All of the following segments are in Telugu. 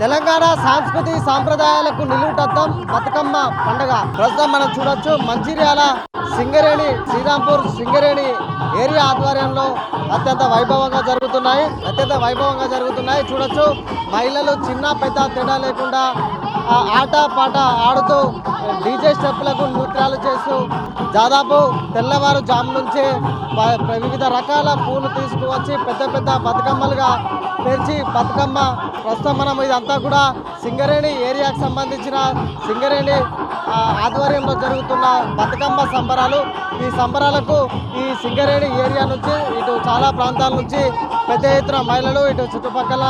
తెలంగాణ సాంస్కృతి సాంప్రదాయాలకు నిలువుటద్దం బతుకమ్మ పండుగ. ప్రస్తుతం మనం చూడొచ్చు మంచిర్యాల సింగరేణి శ్రీరాంపూర్ సింగరేణి ఏరియా ఆధ్వర్యంలో అత్యంత వైభవంగా జరుగుతున్నాయి. చూడొచ్చు మహిళలు చిన్న పెద్ద తేడా లేకుండా ఆట పాట ఆడుతూ డీజే స్టెప్పులకు నృత్యాలు చేస్తూ దాదాపు తెల్లవారుజాము నుంచే వివిధ రకాల పూలు తీసుకువచ్చి పెద్ద పెద్ద బతుకమ్మలుగా పేర్చి బతుకమ్మ ప్రస్తుతం మనం ఇదంతా కూడా సింగరేణి ఏరియాకు సంబంధించిన సింగరేణి ఆధ్వర్యంలో జరుగుతున్న బతుకమ్మ సంబరాలు. ఈ సంబరాలకు ఈ సింగరేణి ఏరియా నుంచి ఇటు చాలా ప్రాంతాల నుంచి పెద్ద ఎత్తున మహిళలు, ఇటు చుట్టుపక్కల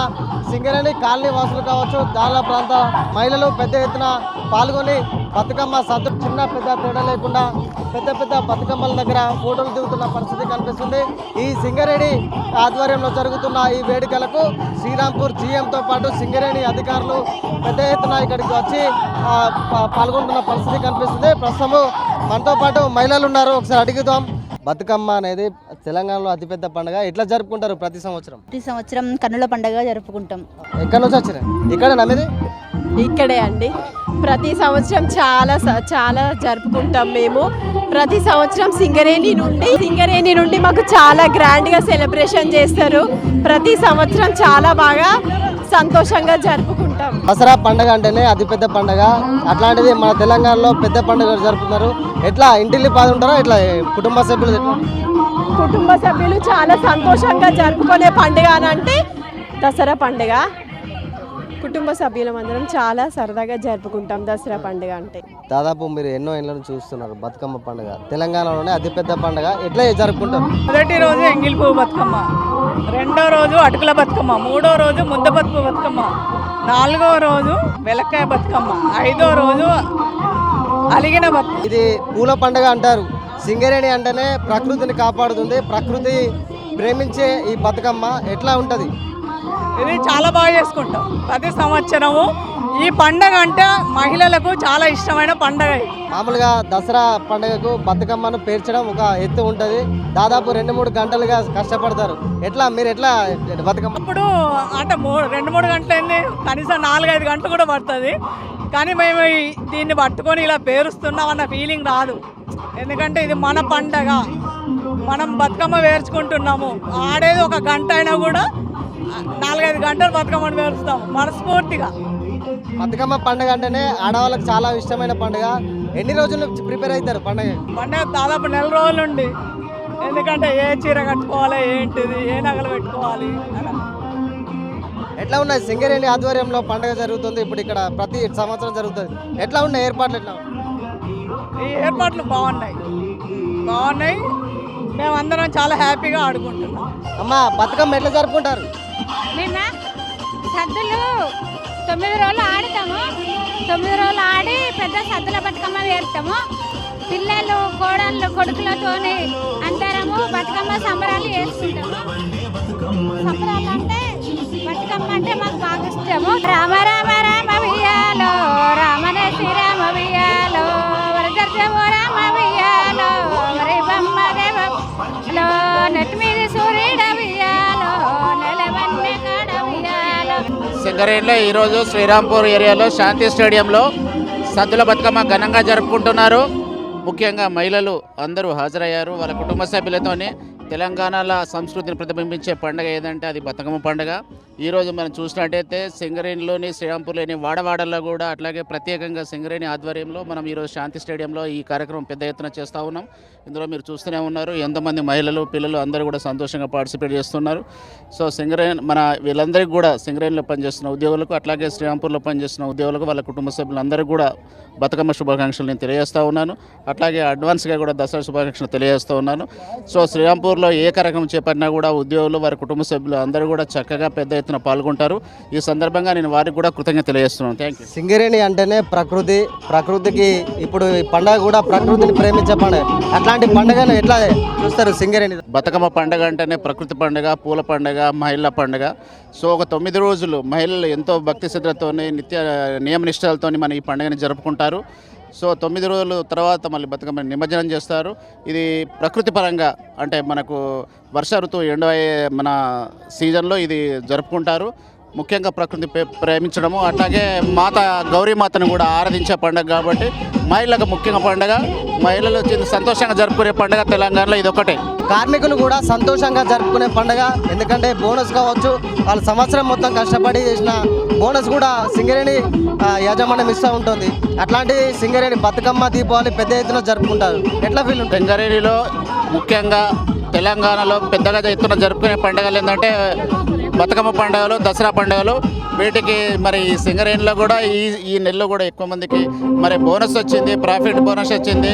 సింగరేణి కాలనీ వాసులు కావచ్చు, చాలా ప్రాంత మహిళలు పెద్ద ఎత్తున పాల్గొని బతుకమ్మ చిన్న పెద్ద తేడా లేకుండా పెద్ద పెద్ద బతుకమ్మల దగ్గర ఫోటోలు దిగుతున్న పరిస్థితి కనిపిస్తుంది. ఈ సింగరేణి ఆధ్వర్యంలో జరుగుతున్న ఈ వేడుకలకు శ్రీరాంపూర్ జీఎంతో పాటు సింగరేణి అధికారులు పెద్ద ఎత్తున ఇక్కడికి వచ్చి పాల్గొంటున్న పరిస్థితి కనిపిస్తుంది. ప్రస్తుతం మనతో పాటు మహిళలు ఉన్నారు, ఒకసారి అడుగుదాం. బతుకమ్మ అనేది తెలంగాణలో అతిపెద్ద పండుగ. ఎట్లా జరుపుకుంటారు ప్రతి సంవత్సరం? ప్రతి సంవత్సరం కన్నుల పండుగ జరుపుకుంటాం. ఎక్కడి నుంచి వచ్చిన? ఇక్కడ నమ్మేది ఇక్కడే అండి. ప్రతి సంవత్సరం చాలా జరుపుకుంటాం మేము. ప్రతి సంవత్సరం సింగరేణి నుండి మాకు చాలా గ్రాండ్గా సెలబ్రేషన్ చేస్తారు. ప్రతి సంవత్సరం చాలా బాగా సంతోషంగా జరుపుకుంటాం. దసరా పండుగ అంటేనే అతిపెద్ద పండుగ. అట్లాంటిది మన తెలంగాణలో పెద్ద పండుగ జరుపుతున్నారు. ఎట్లా ఇంటిల్లి పాది ఉంటారా? ఇట్లా కుటుంబ సభ్యులు చాలా సంతోషంగా జరుపుకునే పండుగ అని అంటే దసరా పండుగ. కుటుంబ సభ్యులం అందరం చాలా సరదాగా జరుపుకుంటాం దసరా పండుగ అంటే. దాదాపు మీరు ఎన్నో ఏళ్ళ నుంచి చూస్తున్నారు బతుకమ్మ పండుగ. తెలంగాణలోనే అతిపెద్ద పండుగ. ఎట్లా జరుపుకుంటారు? మొదటి రోజు ఎంగిలి పువ్వు బతుకమ్మ, రెండో రోజు అటుకుల బతుకమ్మ, మూడో రోజు ముద్ద బతుకు బతుకమ్మ, నాలుగో రోజు వెలక్కాయ బతుకమ్మ, ఐదో రోజు అలిగిన బతుకమ్మ. ఇది పూల పండుగ అంటారు. సింగరేణి అంటేనే ప్రకృతిని కాపాడుతుంది. ప్రకృతి ప్రేమించే ఈ బతుకమ్మ ఎట్లా ఉంటుంది? ఇది చాలా బాగా చేసుకుంటాం ప్రతి సంవత్సరము. ఈ పండగ అంటే మహిళలకు చాలా ఇష్టమైన పండగ. మామూలుగా దసరా పండుగకు బతుకమ్మను పేర్చడం ఒక ఎత్తు ఉంటుంది. దాదాపు 2-3 గంటలుగా కష్టపడతారు. మీరు ఎట్లా బతుకమ్మ? ఇప్పుడు అంటే 2-3 గంటలు అయింది, కనీసం 4-5 గంటలు కూడా పడుతుంది. కానీ మేము దీన్ని పట్టుకొని ఇలా పేరుస్తున్నాం అన్న ఫీలింగ్ రాదు. ఎందుకంటే ఇది మన పండగ, మనం బతుకమ్మ పేర్చుకుంటున్నాము. ఆడేది ఒక గంట అయినా కూడా 4-5 గంటలు బతుకమ్మను పేరుస్తాము మనస్ఫూర్తిగా. బతుకమ్మ పండుగ అంటేనే ఆడవాళ్ళకి చాలా ఇష్టమైన పండుగ. ఎన్ని రోజులు ప్రిపేర్ అవుతారు పండుగ? దాదాపు 4 రోజుల నుండి. ఎందుకంటే ఏ చీర కట్టుకోవాలి, ఏంటిది, ఏ నగలు పెట్టుకోవాలి. ఎట్లా ఉన్నాయి? సింగరేణి ఆధ్వర్యంలో పండుగ జరుగుతుంది. ఇప్పుడు ఇక్కడ ప్రతి సంవత్సరం జరుగుతుంది. ఎట్లా ఉన్నాయి ఏర్పాట్లు? ఈ ఏర్పాట్లు బాగున్నాయి. మేమందరం చాలా హ్యాపీగా ఆడుకుంటున్నాం. అమ్మ, బతుకమ్మ ఎట్లా జరుపుకుంటారు? మేము సద్దులు 9 రోజులు ఆడుతాము. 9 రోజులు ఆడి పెద్ద సద్దుల బతుకమ్మ వేరుతాము. పిల్లలు, కోడళ్ళు, కొడుకులతోని అందరము బతుకమ్మ సంబరాలు చేసుకుంటాము. సంబరాలు అంటే బతుకమ్మ అంటే మాకు బాగా ఇష్టము. రామ రామ రామ వియ్యాలో, రామనే శ్రీరామ వియ్యాలో, వరదర్శము రామ వియ్యాలో, వరి బొమ్మ దేవలో, నెట్ మీద సూర్యుడ వియ్యాలో, నెలవన్నె కాడ వియ్యాలో. సింగరేణిలో ఈరోజు శ్రీరాంపూర్ ఏరియాలో శాంతి స్టేడియంలో సద్దుల బతుకమ్మ ఘనంగా జరుపుకుంటున్నారు. ముఖ్యంగా మహిళలు అందరూ హాజరయ్యారు. వాళ్ళ కుటుంబ సభ్యులతోనే తెలంగాణలో సంస్కృతిని ప్రతిబింబించే పండుగ ఏదంటే అది బతుకమ్మ పండుగ. ఈరోజు మనం చూసినట్టయితే సింగరేణిలోని శ్రీరాంపూర్లోని వాడవాడల్లో కూడా అట్లాగే ప్రత్యేకంగా సింగరేణి ఆధ్వర్యంలో మనం ఈరోజు శాంతి స్టేడియంలో ఈ కార్యక్రమం పెద్ద ఎత్తున చేస్తూ ఉన్నాం. ఇందులో మీరు చూస్తూనే ఉన్నారు ఎంతమంది మహిళలు, పిల్లలు అందరూ కూడా సంతోషంగా పార్టిసిపేట్ చేస్తున్నారు. సో సింగరేణి వీళ్ళందరికీ కూడా సింగరేణిలో పనిచేస్తున్న ఉద్యోగులకు అట్లాగే శ్రీరాంపూర్లో పనిచేస్తున్న ఉద్యోగులకు వాళ్ళ కుటుంబ సభ్యులందరికీ కూడా బతుకమ్మ శుభాకాంక్షలు నేను తెలియజేస్తూ ఉన్నాను. అట్లాగే అడ్వాన్స్గా కూడా దసరా శుభాకాంక్షలు తెలియజేస్తూ ఉన్నాను. సో శ్రీరాంపూర్లో ఏ కార్యక్రమం చేపట్టినా కూడా ఉద్యోగులు, వారి కుటుంబ సభ్యులు అందరూ కూడా చక్కగా పెద్ద ఎత్తున పాల్గొంటారు. ఈ సందర్భంగా నేను వారికి కూడా కృతజ్ఞత తెలియజేస్తున్నాను. Thank you. సింగరేణి అంటేనే ప్రకృతికి ఇప్పుడు ఈ పండుగ కూడా ప్రకృతిని ప్రేమించే పండుగ. అట్లాంటి పండుగను ఎట్లా చూస్తారు సింగరేణి? బతుకమ్మ పండుగ అంటేనే ప్రకృతి పండుగ, పూల పండుగ, మహిళల పండుగ. సో ఒక 9 రోజులు మహిళలు ఎంతో భక్తి శ్రద్ధలతోని, నిత్య నియమ నిష్టలతోని మన ఈ పండుగని జరుపుకుంటారు. సో 9 రోజుల తర్వాత మళ్ళీ బతుకమ్మ నిమజ్జనం చేస్తారు. ఇది ప్రకృతి పరంగా అంటే మనకు వర్ష ఋతువు ఎండ్ అయ్యే మన సీజన్లో ఇది జరుపుకుంటారు. ముఖ్యంగా ప్రకృతి ప్రేమించడము, అట్లాగే మాత గౌరీమాతను కూడా ఆరాధించే పండుగ కాబట్టి మహిళలకు ముఖ్యంగా పండుగ. మహిళలు సంతోషంగా జరుపుకునే పండుగ తెలంగాణలో ఇదొకటే. కార్మికులు కూడా సంతోషంగా జరుపుకునే పండుగ. ఎందుకంటే బోనస్ కావచ్చు, వాళ్ళు సంవత్సరం మొత్తం కష్టపడి చేసిన బోనస్ కూడా సింగరేణి యాజమాన్యం ఇస్తూ ఉంటుంది. అట్లాంటి సింగరేణి బతుకమ్మ దీపావళి పెద్ద ఎత్తున జరుపుకుంటారు. ఎట్లా ఫీల్ ఉంటుంది? సింగరేణిలో ముఖ్యంగా తెలంగాణలో పెద్దగా ఎత్తున జరుపుకునే పండుగలు ఏంటంటే బతుకమ్మ పండుగలు, దసరా పండుగలు. వీటికి మరి సింగరేణిలో కూడా ఈ నెలలో కూడా ఎక్కువ మందికి మరి బోనస్ వచ్చింది, ప్రాఫిట్ బోనస్ వచ్చింది,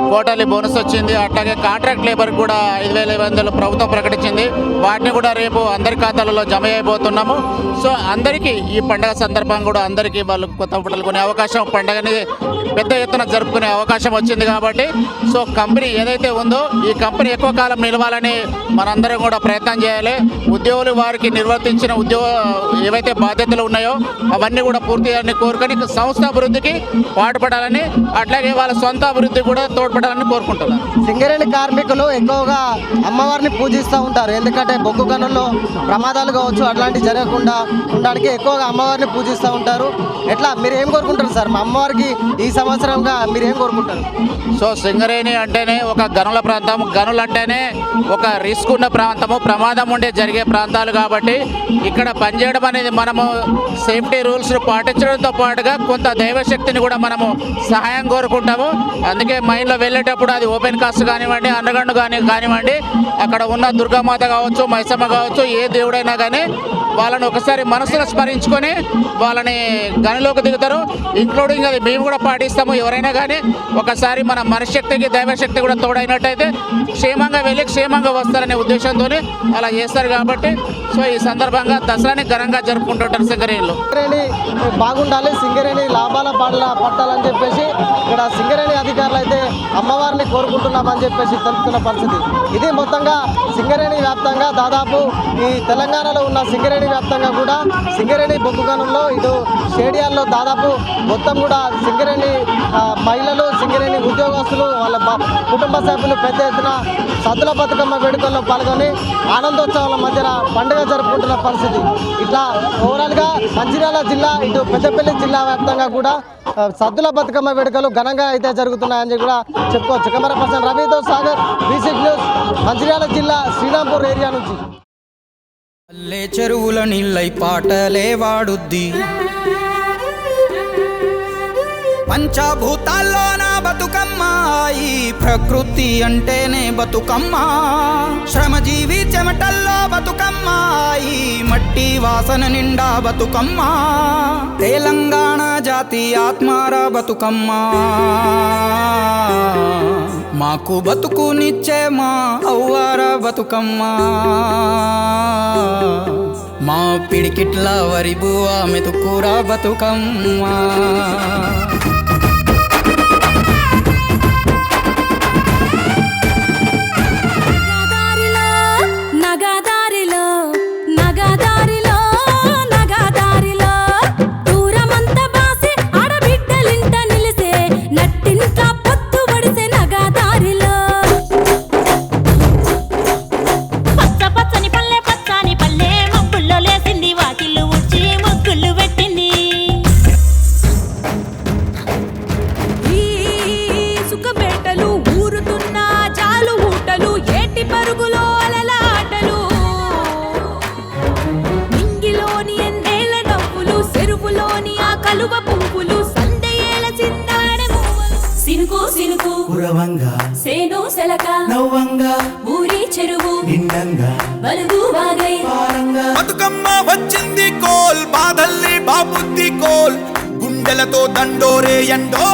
క్వార్టర్లీ బోనస్ వచ్చింది. అట్లాగే కాంట్రాక్ట్ లేబర్కి కూడా 5,500 ప్రభుత్వం ప్రకటించింది. వాటిని కూడా రేపు అందరి ఖాతాలలో జమ అయిపోతున్నాము. సో అందరికీ ఈ పండుగ సందర్భంగా కూడా అందరికీ వాళ్ళు కొత్త బట్టలు కొనే అవకాశం, పండుగని పెద్ద ఎత్తున జరుపుకునే అవకాశం వచ్చింది కాబట్టి సో కంపెనీ ఏదైతే ఉందో ఈ కంపెనీ ఎక్కువ కాలం నిలవాలని మనందరం కూడా ప్రయత్నం చేయాలి. ఉద్యోగులు వారికి నిర్వర్తించిన ఏవైతే బాధ్యతలు ఉన్నాయో అవన్నీ కూడా పూర్తి చేయాలని కోరుకొని సంస్థ అభివృద్ధికి పాటుపడాలని, అట్లాగే వాళ్ళ సొంత అభివృద్ధికి కూడా తోడ్పడాలని కోరుకుంటున్నారు. సింగరేణి కార్మికులు ఎక్కువగా అమ్మవారిని పూజిస్తూ ఉంటారు. ఎందుకంటే బొగ్గు గనుల్లో ప్రమాదాలు కావచ్చు అట్లాంటివి జరగకుండా ఉండడానికి ఎక్కువగా అమ్మవారిని పూజిస్తూ ఉంటారు. ఎట్లా మీరు ఏం కోరుకుంటారు సార్? మా అమ్మవారికి ఈ సంవత్సరంగా మీరు ఏం కోరుకుంటారు? సో సింగరేణి అంటేనే ఒక గనుల ప్రాంతం, గనులు అంటేనే ఒక రిస్క్ ఉన్న ప్రాంతము, ప్రమాదం ఉండే జరిగే ప్రాంతాలు కాబట్టి ఇక్కడ పనిచేయడం అనేది మనము సేఫ్టీ రూల్స్ను పాటించడంతో పాటుగా కొంత దైవశక్తిని కూడా మనము సహాయం కోరుకుంటాము. అందుకే మైన్లో వెళ్ళేటప్పుడు అది ఓపెన్ కాస్ట్ కానివ్వండి, అండర్గ్రౌండ్ కానివ్వండి, అక్కడ ఉన్న దుర్గామాత కావచ్చు, మైసమ్మ కావచ్చు, ఏ దేవుడైనా కానీ వాళ్ళని ఒకసారి మనసులో స్మరించుకొని వాళ్ళని గనిలోకి దిగుతారు. ఇంక్లూడింగ్ అది మేము కూడా పాటిస్తాము. ఎవరైనా కానీ ఒకసారి మన మనశక్తికి దైవశక్తి కూడా తోడైనట్టయితే క్షేమంగా వెళ్ళి క్షేమంగా వస్తారనే ఉద్దేశంతో అలా చేస్తారు కాబట్టి సో ఈ సందర్భంగా దసరాని ఘనంగా జరుపుకుంటుంటారు సింగరేణిలో. సింగరేణి బాగుండాలి, సింగరేణి లాభాల పట్టాలని చెప్పేసి ఇక్కడ సింగరేణి అధికారులు అయితే అమ్మవారిని కోరుకుంటున్నామని చెప్పేసి తెలుపుతున్న పరిస్థితి ఇది. మొత్తంగా సింగరేణి వ్యాప్తంగా దాదాపు ఈ తెలంగాణలో ఉన్న సింగరేణి వ్యాప్తంగా కూడా సింగరేణి బొగ్గు గనుల్లో ఇటు స్టేడియాల్లో దాదాపు మొత్తం కూడా సింగరేణి మహిళలు, సింగరేణి ఉద్యోగస్తులు, వాళ్ళ కుటుంబ సభ్యులు పెద్ద ఎత్తున సద్దుల బతుకమ్మ వేడుకల్లో పాల్గొని ఆనందోత్సవాల మధ్యన పండుగ జరుపుకుంటున్న పరిస్థితి. ఇట్లా ఓవరాల్గా మంచిర్యాల జిల్లా ఇటు పెద్దపల్లి జిల్లా వ్యాప్తంగా కూడా సద్దుల బతుకమ్మ వేడుకలు ఘనంగా అయితే జరుగుతున్నాయని కూడా చెప్పుకోవచ్చు. కెమెరా పర్సన్ రవితో సాగర్, బీసీ న్యూస్, మంచిర్యాల జిల్లా శ్రీరాంపూర్ ఏరియా నుంచి. అల్లే చెరువుల నీళ్ళై పాటలే వాడుద్ది, పంచభూతాల్లో నా బతుకమ్మ, ఈ ప్రకృతి అంటేనే బతుకమ్మ, శ్రమజీవి చెమటల్లో బతుకమ్మ, ఈ మట్టి వాసన నిండా బతుకమ్మ, తెలంగాణ జాతి ఆత్మార బతుకమ్మ, మాకు బతుకునిచ్చే మా అవ్వార బతుకమ్మ, మా పిడికిట్ల వరి బువ్వ మెతుకుర బతుకమ్మ. సేను సెలక నవ్వంగా ఊరి చెరువు నిండంగా బలుగు వాగై బతుకమ్మ వచ్చింది కోల్, బాధల్ని బాబుద్ది కోల్, గుండెలతో దండోరే ఎండో,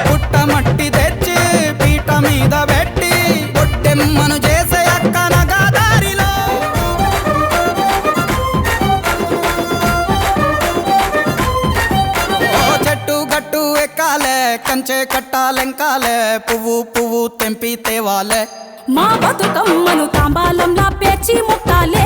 పుట్టమట్టి తెచ్చి పీట మీద పెట్టి పొట్టెమ్మను చేసే అక్క నగదారిలో, ఎక్కాలే కంచె కట్టాలెంకాలే, పువ్వు పువ్వు తెంపి తేవాలే, మా బతుకమ్మను తాంబాలంలా పేర్చి ముట్టాలే.